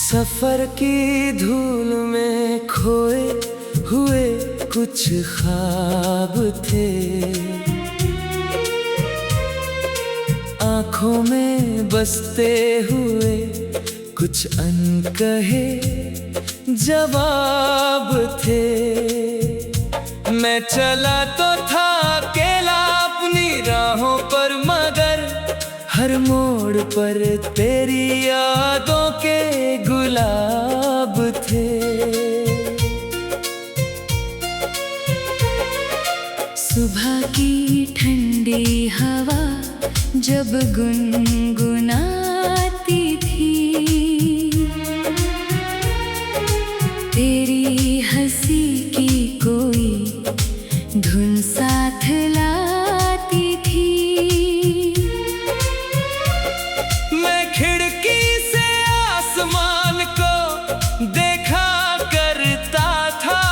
सफर की धूल में खोए हुए कुछ ख्वाब थे, आँखों में बसते हुए कुछ अनकहे जवाब थे। मैं चला तो था अकेला अपनी राहों पर, मगर हर मोड़ पर तेरी यादों के गुलाब थे। सुबह की ठंडी हवा जब गुनगुनाती थी, तेरी हंसी की कोई धुन साथ लाती थी। मैं खिड़की से आसमान को देखा करता था,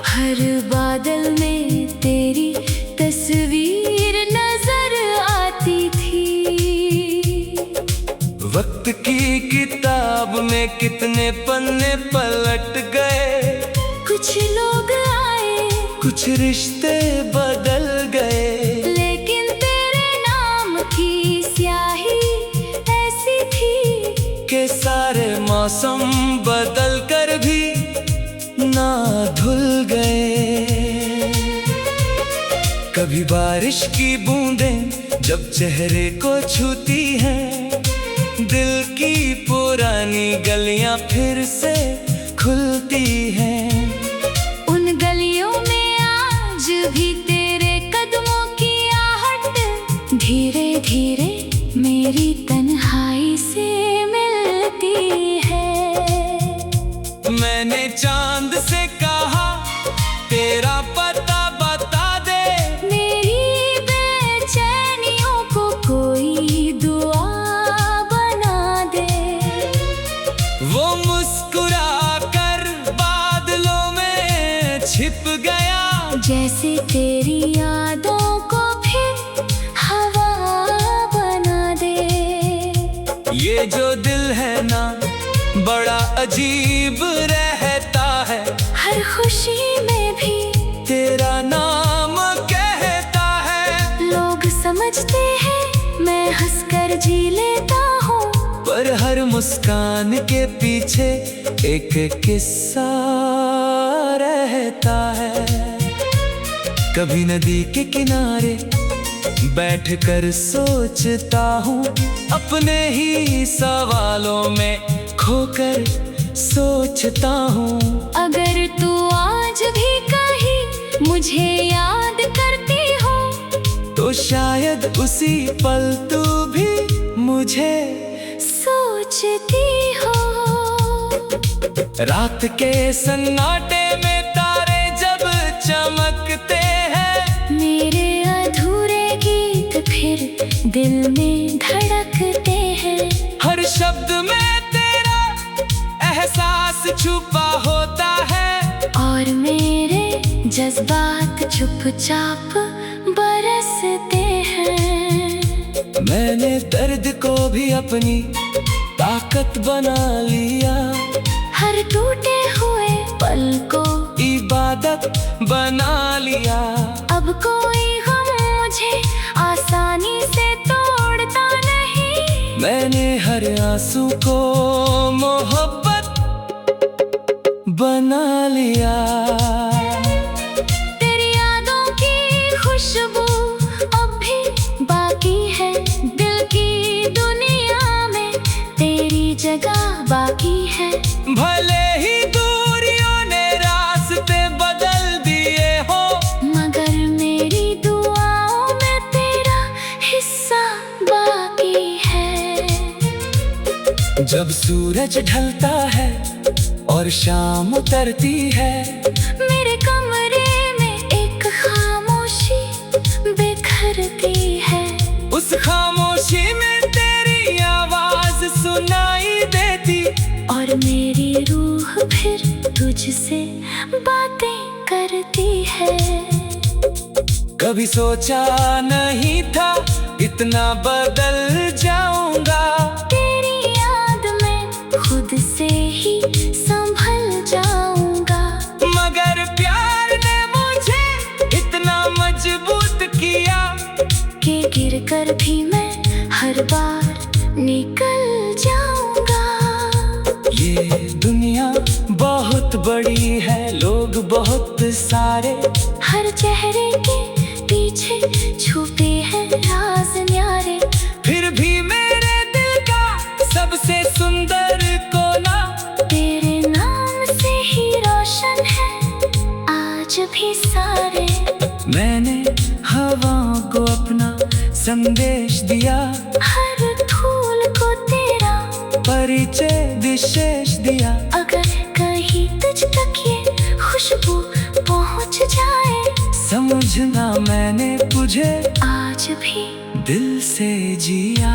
हर बादल में तेरी तस्वीर नजर आती थी। वक्त की किताब में कितने पन्ने पलट गए, कुछ लोग आए, कुछ रिश्ते बदल गए, लेकिन तेरे नाम की स्याही ऐसी थी के सारे मौसम बदल कर भी ना धुल गए। कभी बारिश की बूंदें जब चेहरे को छूती हैं, दिल की पुरानी गलियां फिर से खुलती हैं। उन गलियों में आज भी तेरे कदमों की आहट धीरे धीरे मेरी तन्हाई से मिलती है। मैंने चांद से कहा तेरा पता बता दे, मेरी बेचैनियों को कोई दुआ बना दे। वो मुस्कुरा कर बादलों में छिप गया, जैसे तेरी यादों को फिर हवा बना दे। ये जो दिल है ना बड़ा अजीब रहता है, हर खुशी में भी तेरा नाम कहता है। लोग समझते हैं मैं हंसकर जी लेता हूँ, पर हर मुस्कान के पीछे एक किस्सा रहता है। कभी नदी के किनारे बैठकर सोचता हूँ, अपने ही सवालों में खोकर सोचता हूँ। अगर तू आज भी कहीं मुझे याद करती हो, तो शायद उसी पल तू भी मुझे सोचती हो। रात के सन्नाटे में तारे जब चमकते हैं, मेरे अधूरे गीत फिर दिल में धड़कते हैं। हर शब्द में तेरा एहसास छुपा होता है, और मेरे जज्बात चुपचाप बरसते हैं। मैंने दर्द को भी अपनी ताकत बना लिया, हर टूटे हुए पल को इबादत बना लिया। अब कोई गम मुझे आसानी से तोड़ता नहीं, मैंने हर आंसू को मोहब्बत बना लिया। तेरी यादों की खुशबू अब भी बाकी है, दिल की दुनिया में तेरी जगह बाकी है। भले ही दूरियों ने रास्ते बदल दिए हो, मगर मेरी दुआओं में तेरा हिस्सा बाकी है। जब सूरज ढलता है और और शाम उतरती है। मेरे कमरे में एक खामोशी बिखरती है। उस खामोशी में तेरी आवाज सुनाई देती, और मेरी रूह फिर तुझसे बातें करती है। कभी सोचा नहीं था इतना बदल जाऊंगा। तेरी याद में खुद से ही संभल जाऊंगा। मगर प्यार ने मुझे इतना मजबूत किया कि गिर कर भी मैं हर बार निकल जाऊंगा। ये दुनिया बहुत बड़ी है, लोग बहुत सारे, हर चेहरे के पीछे छुपे हैं राज न्यारे। फिर भी मेरे दिल का सबसे सुंदर कोना तेरे नाम से ही रोशन है आज भी सारे। मैंने हवाओं को अपना संदेश दिया, हर फूल को तेरा परिचय विशेष दिया। अगर कहीं तुझ तक ये खुशबू पहुंच जाए, समझना मैंने तुझे आज भी दिल से जिया।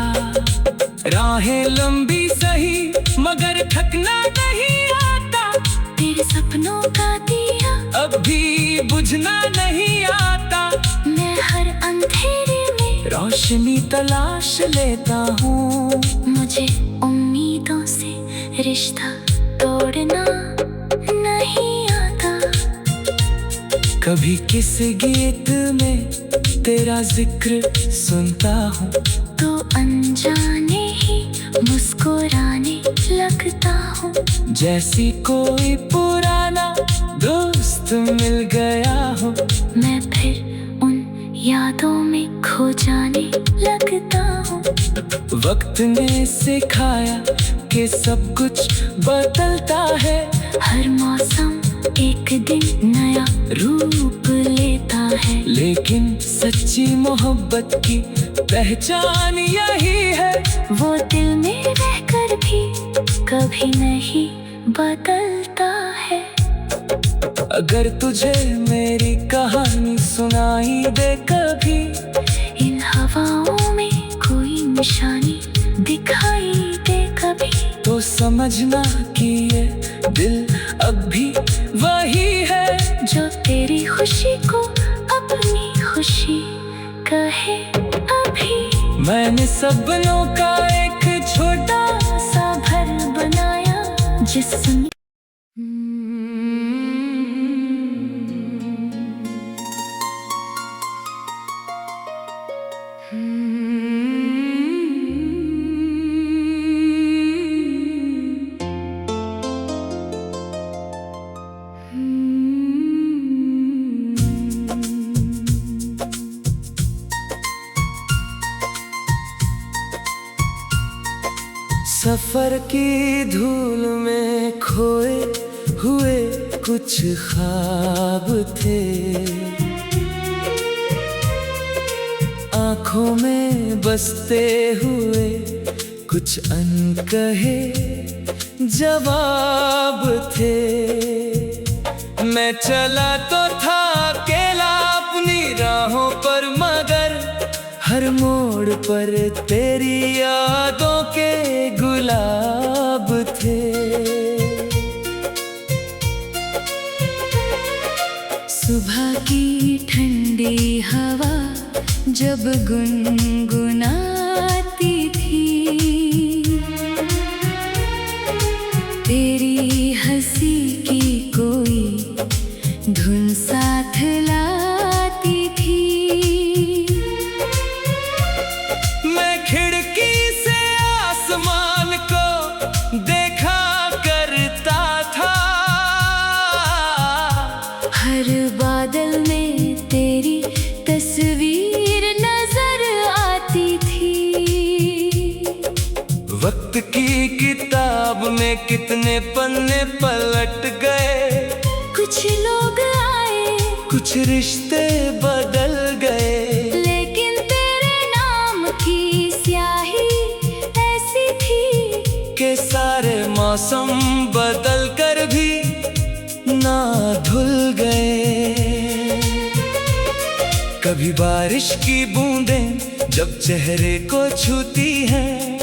राहें लंबी सही मगर थकना नहीं आता, तेरे सपनों का दिया अब भी बुझना नहीं आता। मैं हर अंधेरे में रोशनी तलाश लेता हूँ। मुझे उम्मीदों से रिश्ता तोड़ना नहीं आता। कभी किस गीत में तेरा जिक्र सुनता हूँ, तो अनजाने ही मुस्कुराने लगता हूँ। जैसी कोई पुराना दोस्त मिल गया हो। मैं फिर उन यादों में खो जाने लगता हूँ। वक्त ने सिखाया कि सब कुछ बदलता है, हर मौसम एक दिन नया रूप लेता है। लेकिन सच्ची मोहब्बत की पहचान यही है, वो दिल में रहकर भी कभी नहीं बदलता है। अगर तुझे मेरी कहानी सुनाई दे कभी, इन हवाओं में कोई निशानी दिखाई दे कभी, तो समझना कि ये दिल अब भी वही है जो तेरी खुशी को अपनी खुशी कहे अभी। मैंने सपनों का एक छोटा सा घर बनाया जिसमें सफर की धूल में खोए हुए कुछ ख्वाब थे, आँखों में बसते हुए कुछ अनकहे जवाब थे। मैं चला तो था अकेला अपनी राहों पर, मगर हर मोड़ पर तेरी यादों के गुलाब थे। सुबह की ठंडी हवा जब गुनगुनाती थी, तेरी हंसी की कोई धुन साथ लाती थी। मैं खिड़की से आसमान को देखा करता था, हर बादल में तेरी तस्वीर नजर आती थी। वक्त की किताब में कितने पन्ने पलट गए, कुछ लोग आए कुछ रिश्ते बदल गए, लेकिन तेरे नाम की स्याही ऐसी थी के सारे मौसम बदल कर भी कभी बारिश की बूंदें जब चेहरे को छूती हैं,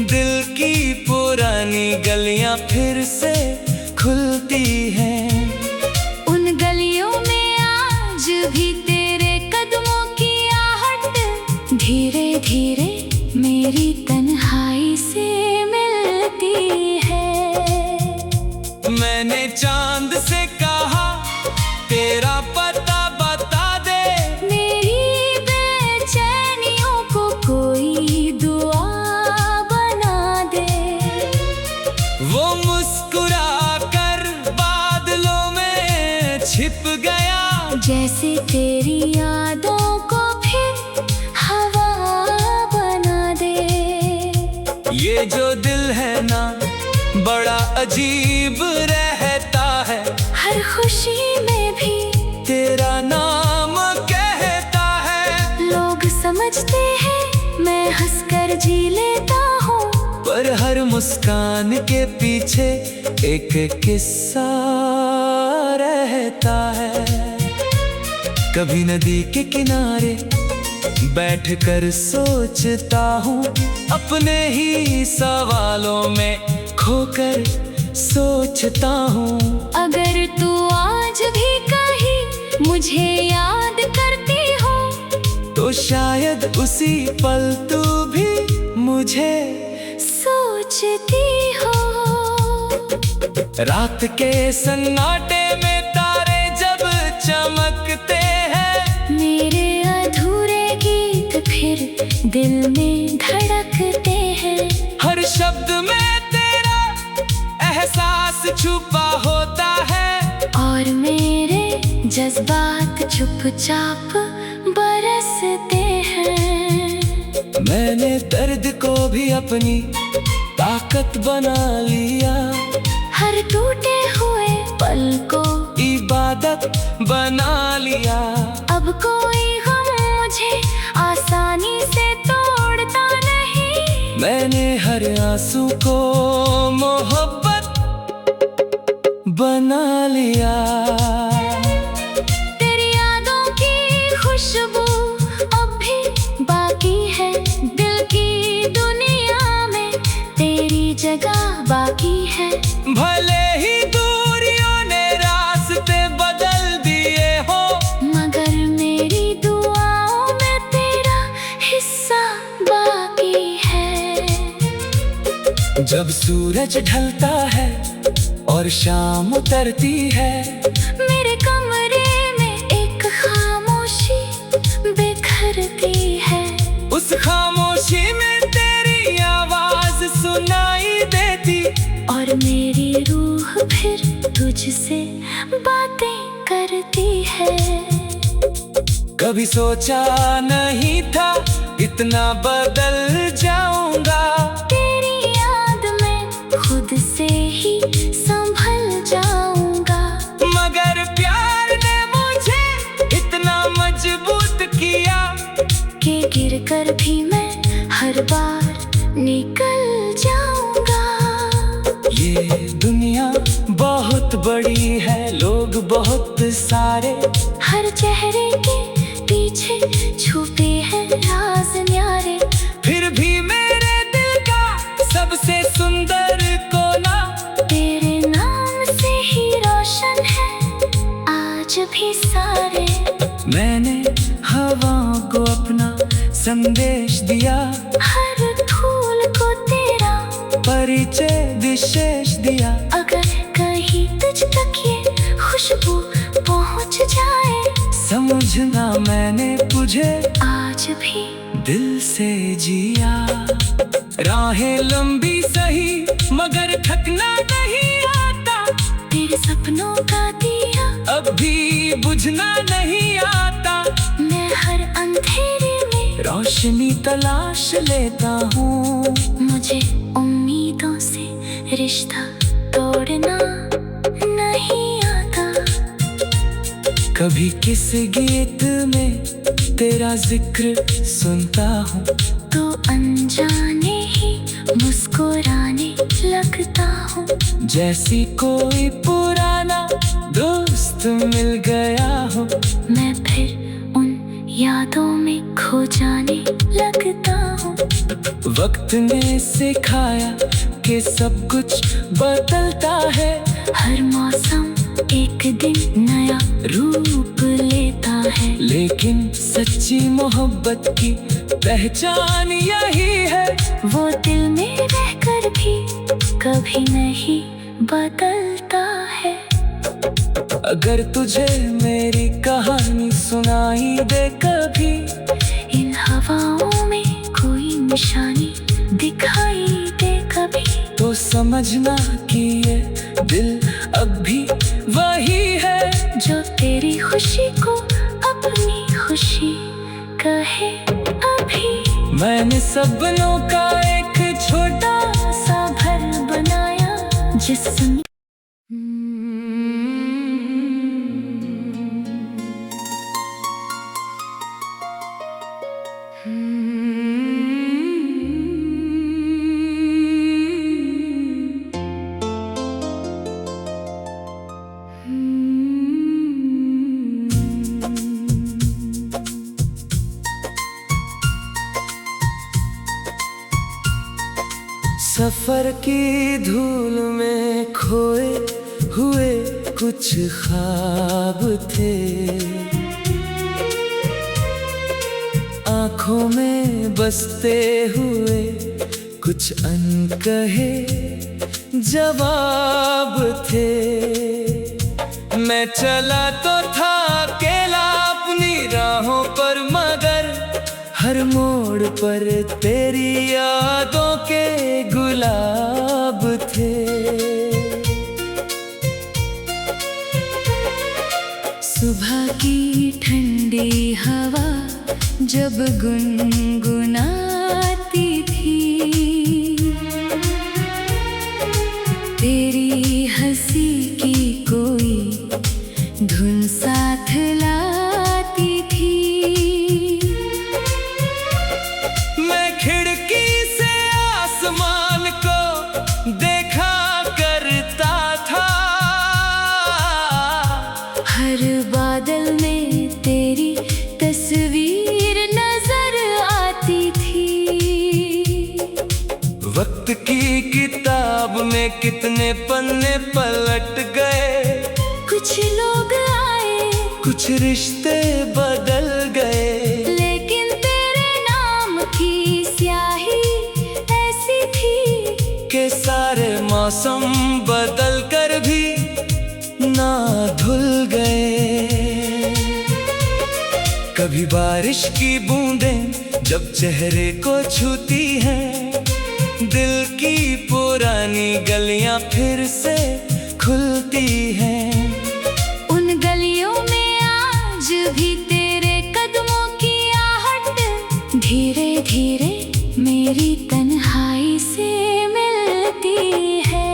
दिल की पुरानी गलियां फिर से खुलती हैं। उन गलियों में आज भी तेरे कदमों की आहट धीरे धीरे मेरी तन्हाई से मिलती है। मैंने चांद से कहा तेरा पता बता दे, मेरी बेचैनियों को कोई दुआ बना दे। वो मुस्कुरा कर बादलों में छिप गया, जैसे तेरी यादों को फिर हवा बना दे। ये जो दिल है ना बड़ा अजीब रहता है, हर खुशी में भी तेरा नाम कहता है। लोग समझते हैं मैं हंसकर जी लेता हूँ, पर हर मुस्कान के पीछे एक किस्सा रहता है। कभी नदी के किनारे बैठकर सोचता हूँ, अपने ही सवालों में खोकर सोचता हूँ। अगर तू आज भी कहीं मुझे याद करती हो, तो शायद उसी पल तू भी मुझे सोचती हो। रात के सन्नाटे में तारे जब चमकते हैं, मेरे अधूरे गीत फिर दिल में धड़कते हैं। हर शब्द में तेरा एहसास छुपा होता है, और मेरे जज्बात चुपचाप बरसते हैं। मैंने दर्द को भी अपनी ताकत बना लिया, हर टूटे हुए पल को इबादत बना लिया। अब कोई गम मुझे आसानी से तोड़ता नहीं, मैंने हर आंसू को मोहब्बत बना लिया। तेरी यादों की खुशबू अब भी बाकी है, दिल की दुनिया में तेरी जगह बाकी है। भले ही दूरियों ने रास्ते बदल दिए हो, मगर मेरी दुआओं में तेरा हिस्सा बाकी है। जब सूरज ढलता है और शाम उतरती है, मेरे कमरे में एक खामोशी बिखरती है। उस खामोशी में तेरी आवाज सुनाई देती, और मेरी रूह फिर तुझसे बातें करती है। कभी सोचा नहीं था इतना बदल जाऊंगा, तेरी याद में खुद से ही संभल जाऊंगा। मगर प्यार ने मुझे इतना मजबूत किया कि गिरकर भी मैं हर बार निकल जाऊंगा। ये दुनिया बहुत बड़ी है, लोग बहुत सारे, हर चेहरे के पीछे छुपे हैं राज न्यारे। फिर भी मेरे दिल का सबसे सुंदर कोना तेरे नाम से ही रोशन है आज भी सारे। मैंने हवाओं को अपना संदेश दिया, हर फूल को तेरा परिचय विशेष दिया। अगर कहीं तुझ तक ये खुशबू पहुंच जाए, समझना मैंने तुझे आज भी दिल से जिया। राहें लंबी सही मगर थकना नहीं आता, तेरे सपनों का दिया अब भी बुझना नहीं आता। मैं हर अंधेरे में रोशनी तलाश लेता हूँ, मुझे उम्मीदों से रिश्ता तोड़ना नहीं आता। कभी किस गीत में तेरा जिक्र सुनता हूँ, तो अनजाने ही मुस्कुराने लगता हूँ। जैसी कोई पुराना दोस्त मिल गया हो। मैं फिर उन खो जाने लगता हूँ। वक्त ने सिखाया कि सब कुछ बदलता है। हर मौसम एक दिन नया रूप लेता है। लेकिन सच्ची मोहब्बत की पहचान यही है। वो दिल में रहकर भी कभी नहीं बदलता है। अगर तुझे मेरी कहानी सुनाई दे कभी, इन हवाओं में कोई निशानी दिखाई दे कभी, तो समझना कि ये दिल अब भी वही है जो तेरी खुशी को अपनी खुशी कहे अभी। मैंने सपनों का एक छोटा सा घर बनाया जिसमें सफर की धूल में खोए हुए कुछ ख्वाब थे। आँखों में बसते हुए कुछ अनकहे जवाब थे। मैं चला तो था अकेला अपनी राहों पर, मगर हर मोड़ पर तेरी यादों के गुलाब थे। सुबह की ठंडी हवा जब गुनगुनाती थी, तेरी हंसी की कोई धुन साथ लाती थी। मैं खिड़की से आसमान को देखा करता था। हर बादल में तेरी तस्वीर नजर आती थी। वक्त की किताब में कितने पन्ने पलट गए। कुछ लोग आए, कुछ रिश्ते बदल गए, लेकिन तेरे नाम की स्याही ऐसी थी के सारे मौसम बदल कर भी ना धुल गए। कभी बारिश की बूंदें जब चेहरे को छूती हैं, दिल की पुरानी गलियां फिर से खुलती हैं। उन गलियों में आज भी तेरे कदमों की आहट धीरे धीरे मेरी तन्हाई से मिलती है।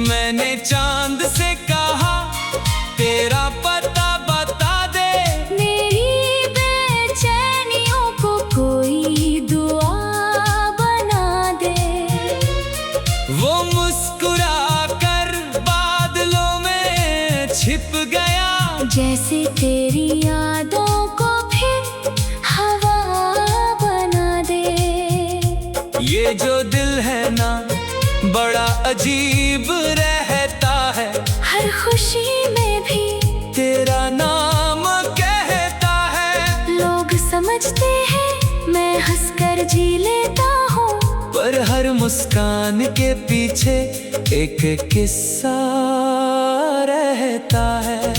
मैंने चांद से कहा तेरा पता बता दे, मेरी बेचैनियों को कोई दुआ बना दे। वो मुस्कुरा कर बादलों में छिप गया, जैसे तेरी यादों को फिर हवा बना दे। ये जो दिल है ना बड़ा अजीब रहता है। हर खुशी में भी तेरा नाम कहता है। लोग समझते हैं मैं हंसकर जी लेता हूँ, पर हर मुस्कान के पीछे एक किस्सा रहता है।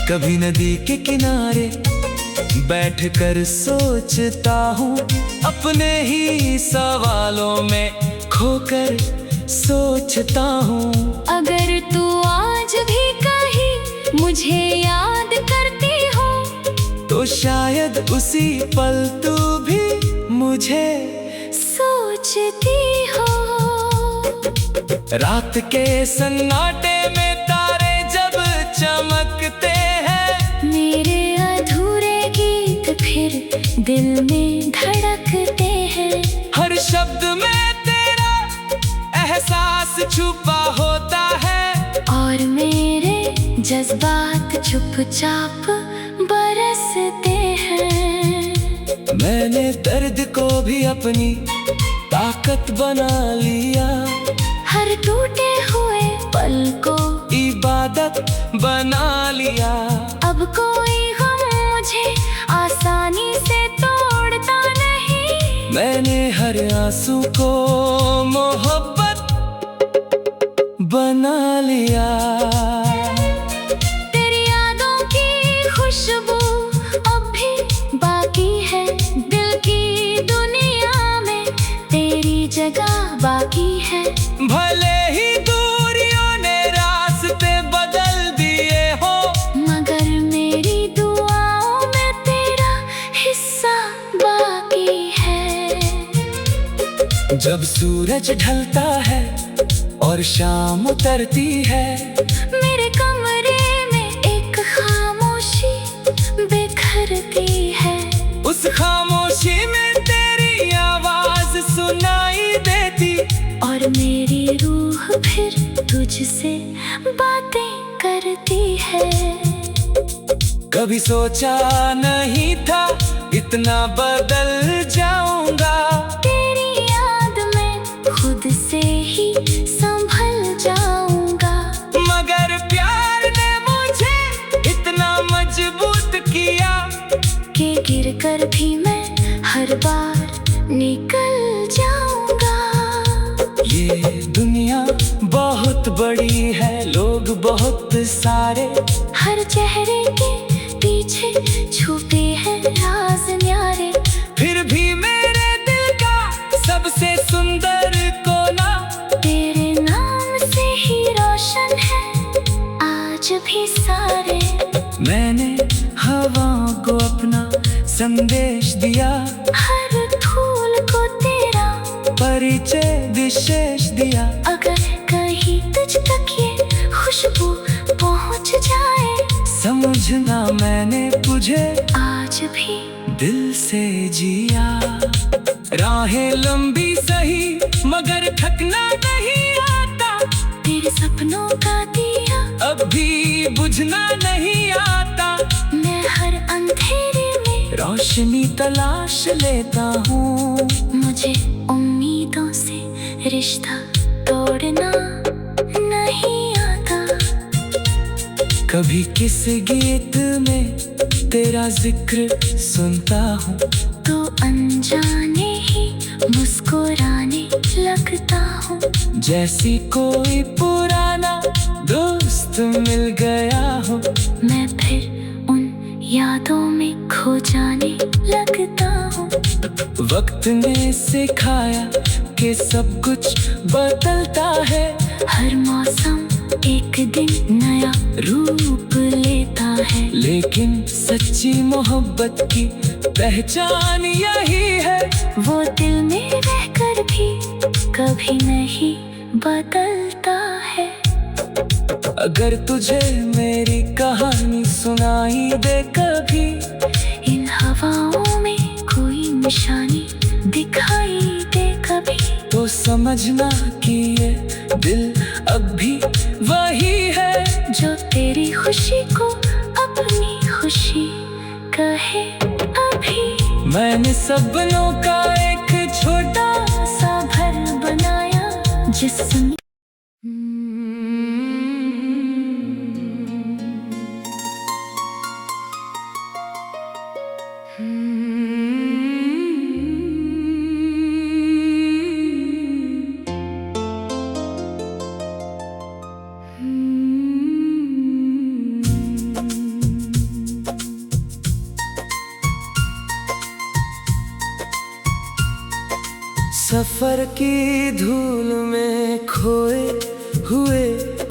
कभी नदी के किनारे बैठकर सोचता हूँ, अपने ही सवालों में खोकर सोचता हूँ। अगर तू आज भी कहीं मुझे याद करती हो, तो शायद उसी पल तू भी मुझे सोचती हो। रात के सन्नाटे में तारे जब चमकते हैं, मेरे अधूरे गीत फिर दिल में धड़कते हैं। हर शब्द में तेरा एहसास छुपा होता है, और मेरे जज्बात चुपचाप बरसते हैं। मैंने दर्द को भी अपनी ताकत बना लिया, हर टूटे हुए पल को इबादत बना लिया। अब कोई गम मुझे आसानी से तोड़ता नहीं, मैंने हर आंसू को मोहब्बत बना लिया। तेरी यादों की खुशबू अब भी बाकी है, दिल की दुनिया में तेरी जगह बाकी है। भले ही दूरियों ने रास्ते बदल दिए हो, मगर मेरी दुआओं में तेरा हिस्सा बाकी है। जब सूरज ढलता है और शाम उतरती है, मेरे कमरे में एक खामोशी बिखरती है। उस खामोशी में तेरी आवाज सुनाई देती, और मेरी रूह फिर तुझसे बातें करती है। कभी सोचा नहीं था इतना बदल जाऊंगा, तेरी याद में खुद से ही संभल जाऊंगा। मगर प्यार ने मुझे इतना मजबूत किया कि गिरकर भी मैं हर बार निकल जाऊंगा। ये दुनिया बहुत बड़ी है, लोग बहुत सारे, हर चेहरे के पीछे छुपे हैं राज न्यारे। फिर भी मेरे दिल का सबसे सुंदर कोना तेरे नाम से ही रोशन है आज भी सारे। मैंने हवाओं को अपना संदेश दिया, हर फूल को तेरा परिचय विशेष दिया। अगर कहीं तुझ तक ये खुशबू पहुंच जाए, समझना मैंने तुझे आज भी दिल से जिया। राहें लंबी सही मगर थकना नहीं आता, तेरे सपनों का दिया अब भी बुझना नहीं आता। मैं हर अंधेरे में रोशनी तलाश लेता हूँ, मुझे उम्मीदों से रिश्ता तोड़ना नहीं आता। कभी किस गीत में तेरा जिक्र सुनता हूँ, तो अनजाने ही मुस्कुराने लगता हूँ। जैसी कोई पुराना दोस्त मिल गया हो। मैं फिर उन यादों में खो जाने लगता हूँ। वक्त ने सिखाया कि सब कुछ बदलता है, हर मौसम एक दिन नया रूप लेता है। लेकिन सच्ची मोहब्बत की पहचान यही है, वो दिल में रहकर भी कभी नहीं बदलता है। अगर तुझे मेरी कहानी सुनाई दे कभी, इन हवाओं में कोई निशानी दिखाई दे कभी, तो समझना कि ये दिल अब भी वही है जो तेरी खुशी को अपनी खुशी कहे अभी। मैंने सपनों का एक छोटा सा घर बनाया जिसमें सफर की धूल में खोए हुए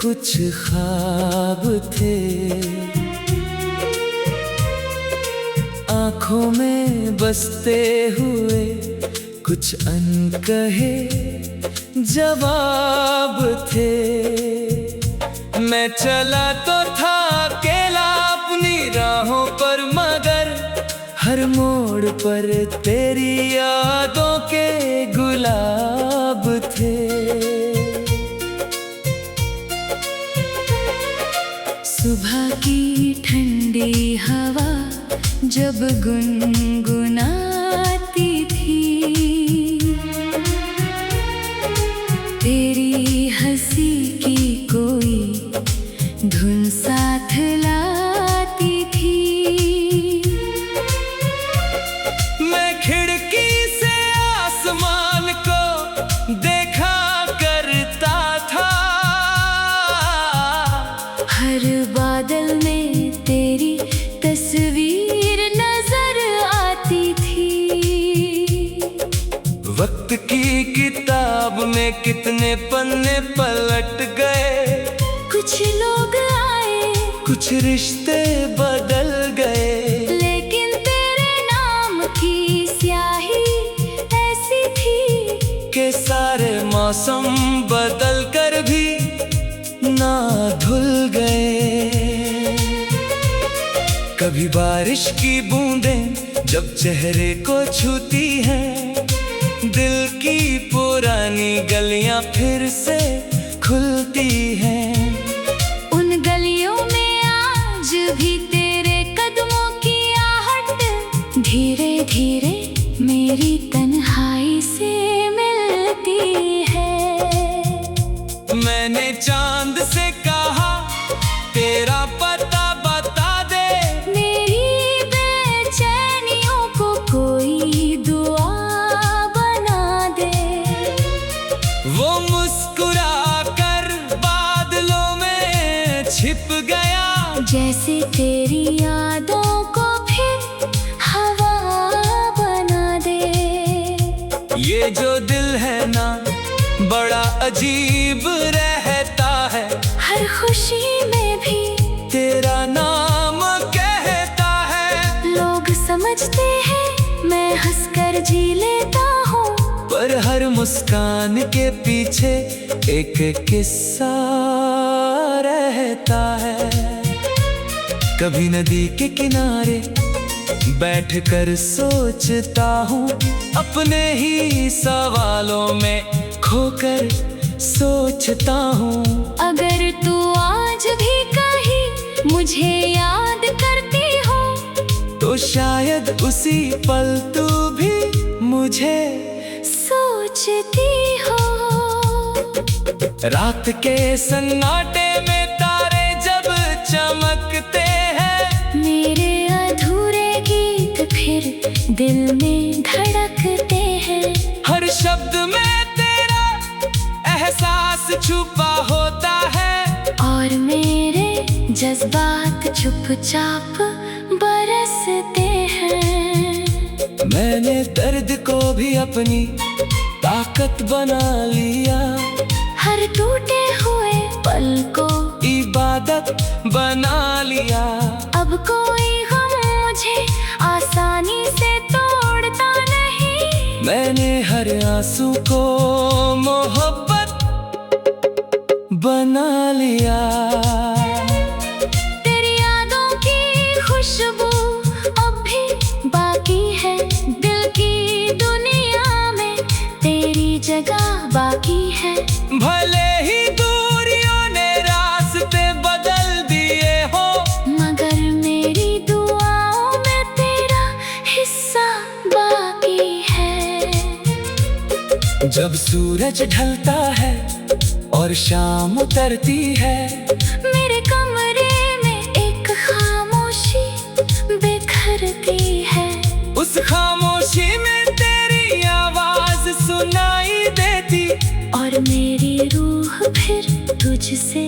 कुछ ख्वाब थे, आँखों में बसते हुए कुछ अनकहे जवाब थे। मैं चला तो था अकेला अपनी राहों पर, मगर हर मोड़ पर तेरी यादों के गुलाब थे। सुबह की ठंडी हवा जब गुनगुनाती हर बादल में तेरी तस्वीर नजर आती थी। वक्त की किताब में कितने पन्ने पलट गए, कुछ लोग आए, कुछ रिश्ते बदल गए, लेकिन तेरे नाम की स्याही ऐसी थी के सारे मौसम बदल कर भी ना धुल गए। कभी बारिश की बूंदें जब चेहरे को छूती हैं, दिल की पुरानी गलियां फिर से खुलती हैं। उन गलियों में आज भी तेरे कदमों की आहट धीरे धीरे मेरी तन्हाई से मिलती है। मैंने चांद से कहा तेरा पता बता दे, मेरी बेचैनियों को कोई दुआ बना दे। वो मुस्कुरा कर बादलों में छिप गया, जैसे तेरी यादों को फिर हवा बना दे। ये जो दिल है ना बड़ा अजीब रहता है, हर खुशी में भी तेरा नाम कहता है। लोग समझते हैं मैं हंसकर जी लेता हूँ, पर हर मुस्कान के पीछे एक किस्सा रहता है। कभी नदी के किनारे बैठकर सोचता हूँ, अपने ही सवालों में खोकर सोचता हूँ। अगर तू आज भी कहीं मुझे याद करती हो, तो शायद उसी पल तू भी मुझे सोचती हो। रात के सन्नाटे में तारे जब चमकते हैं, मेरे अधूरे गीत फिर दिल में धड़कते हैं। हर शब्द में तेरा एहसास छुपा होता है, और मेरे जज्बात चुपचाप बरसते हैं। मैंने दर्द को भी अपनी ताकत बना लिया, हर टूटे हुए पल को इबादत बना लिया। अब कोई गम मुझे आसानी से तोड़ता नहीं, मैंने हर आंसू को मोहब्बत बना लिया। तेरी यादों की खुशबू अब भी बाकी है, दिल की दुनिया में तेरी जगह बाकी है। भले ही दूरियों ने रास्ते बदल दिए हो, मगर मेरी दुआओं में तेरा हिस्सा बाकी है। जब सूरज ढलता है और शाम उतरती है, मेरे कमरे में एक खामोशी बिखरती है। उस खामोशी में तेरी आवाज सुनाई देती, और मेरी रूह फिर तुझसे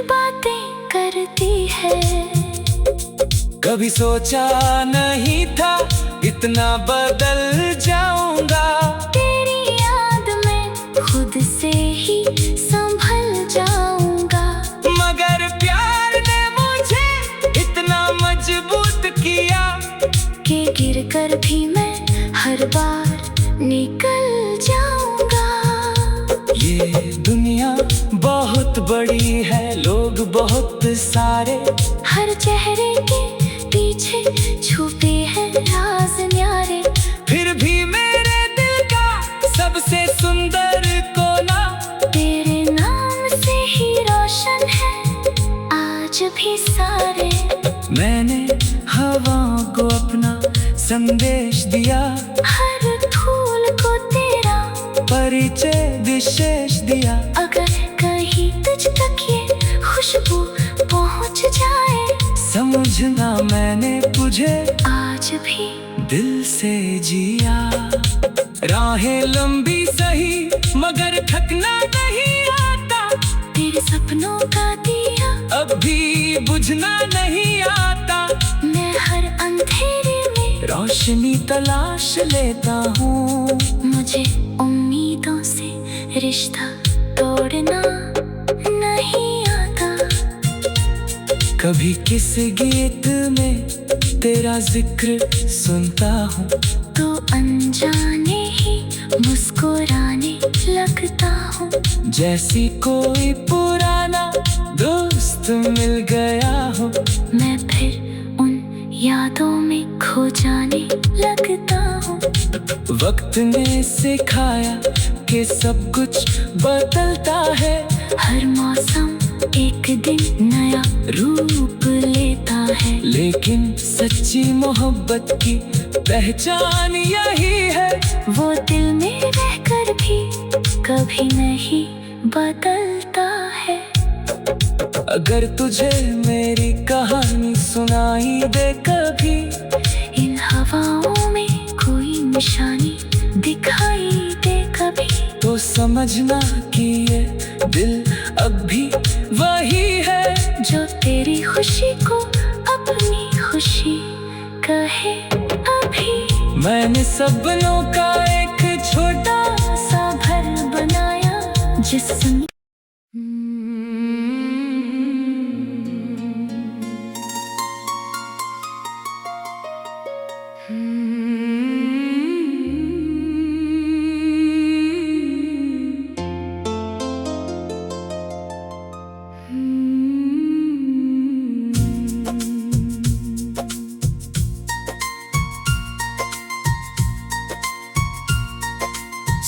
बातें करती है। कभी सोचा नहीं था इतना बदल जाऊंगा, तेरी याद में खुद से ही संभल जाऊंगा। मगर प्यार ने मुझे इतना मजबूत किया कि गिरकर भी मैं हर बार निकल जाऊंगा। ये दुनिया बहुत बड़ी है, लोग बहुत सारे, हर चेहरे के पीछे छुपे हैं राज न्यारे। फिर भी मेरे दिल का सबसे सुंदर कोना तेरे नाम से ही रोशन है आज भी सारे। मैंने हवाओं को अपना संदेश दिया, हर धूल को तेरा परिचय विशेष दिया। अगर कहीं तुझ तक ये खुशबू पहुंच जाए, समझना मैंने तुझे आज भी दिल से जिया। राहें लंबी सही मगर थकना नहीं आता, तेरे सपनों का दिया अब कभी बुझना नहीं आता। मैं हर अंधेरे में रोशनी तलाश लेता हूँ। मुझे उम्मीदों से रिश्ता तोड़ना नहीं आता। कभी किस गीत में तेरा जिक्र सुनता हूँ, तो अनजाने ही मुस्कुराने लगता हूँ। जैसी कोई पुराना दोस्त मिल गया हो। मैं फिर उन यादों में खो जाने लगता हूँ। वक्त ने सिखाया कि सब कुछ बदलता है। हर मौसम एक दिन नया रूप लेता है। लेकिन सच्ची मोहब्बत की पहचान यही है। वो दिल में रहकर भी कभी नहीं बदलता है। अगर तुझे मेरी कहानी सुनाई दे कभी, इन हवाओं में कोई निशानी दिखाई दे कभी, तो समझना कि ये दिल अब भी वही है जो तेरी खुशी को अपनी खुशी कहे अभी। मैंने सपनों का एक छोटा सा घर बनाया जिसमें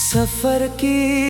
सफर की